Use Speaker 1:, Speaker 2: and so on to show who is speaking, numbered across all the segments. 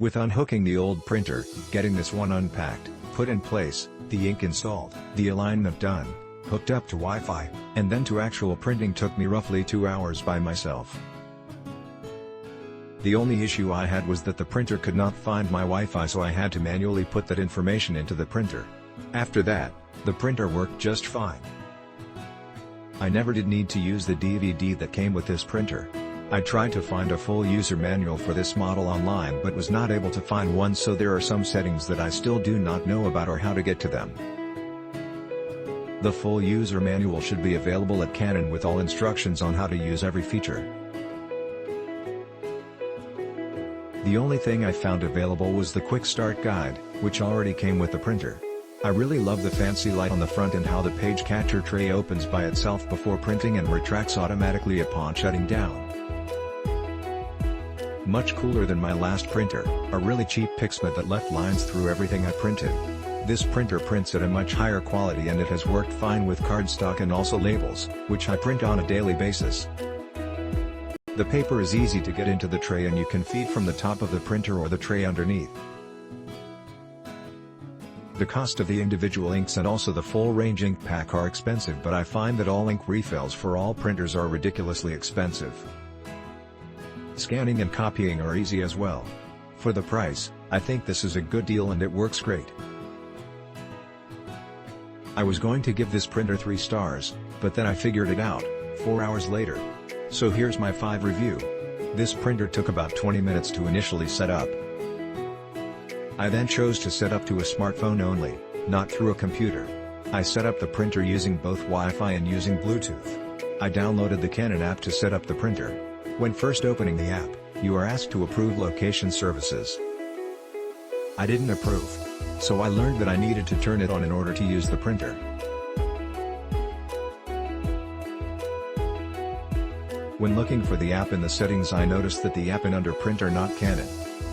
Speaker 1: With unhooking the old printer, getting this one unpacked, put in place, the ink installed, the alignment done, hooked up to Wi-Fi, and then to actual printing took me roughly 2 hours by myself. The only issue I had was that the printer could not find my Wi-Fi, so I had to manually put that information into the printer. After that, the printer worked just fine. I never did need to use the DVD that came with this printer. I tried to find a full user manual for this model online but was not able to find one, so there are some settings that I still do not know about or how to get to them. The full user manual should be available at Canon with all instructions on how to use every feature. The only thing I found available was the quick start guide, which already came with the printer. I really love the fancy light on the front and how the page catcher tray opens by itself before printing and retracts automatically upon shutting down. Much cooler than my last printer, a really cheap Pixma that left lines through everything I printed. This printer prints at a much higher quality and it has worked fine with cardstock and also labels, which I print on a daily basis. The paper is easy to get into the tray and you can feed from the top of the printer or the tray underneath. The cost of the individual inks and also the full-range ink pack are expensive, but I find that all ink refills for all printers are ridiculously expensive. Scanning and copying are easy as well. For the price, I think this is a good deal and it works great. I was going to give this printer 3 stars, but then I figured it out, 4 hours later. So here's my 5 review. This printer took about 20 minutes to initially set up. I then chose to set up to a smartphone only, not through a computer. I set up the printer using both Wi-Fi and using Bluetooth. I downloaded the Canon app to set up the printer. When first opening the app, you are asked to approve location services. I didn't approve. So I learned that I needed to turn it on in order to use the printer. When looking for the app in the settings, I noticed that the app in under printer not Canon.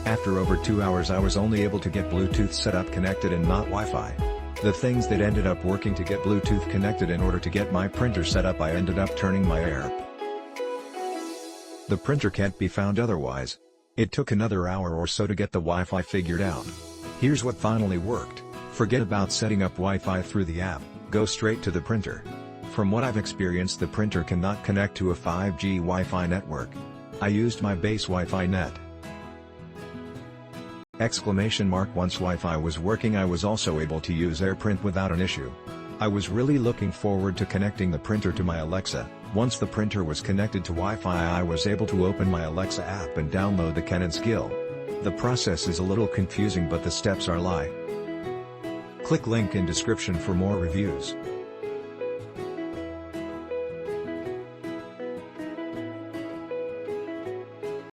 Speaker 1: After over 2 hours I was only able to get Bluetooth set up connected and not Wi-Fi. The things that ended up working to get Bluetooth connected in order to get my printer set up, I ended up turning my app. The printer can't be found otherwise. It took another hour or so to get the Wi-Fi figured out. Here's what finally worked. Forget about setting up Wi-Fi through the app, go straight to the printer. From what I've experienced, the printer cannot connect to a 5G Wi-Fi network. I used my base Wi-Fi net. Once Wi-Fi was working, I was also able to use AirPrint without an issue. I was really looking forward to connecting the printer to my Alexa. Once the printer was connected to Wi-Fi, I was able to open my Alexa app and download the Canon skill. The process is a little confusing, but the steps are Click link in description for more reviews.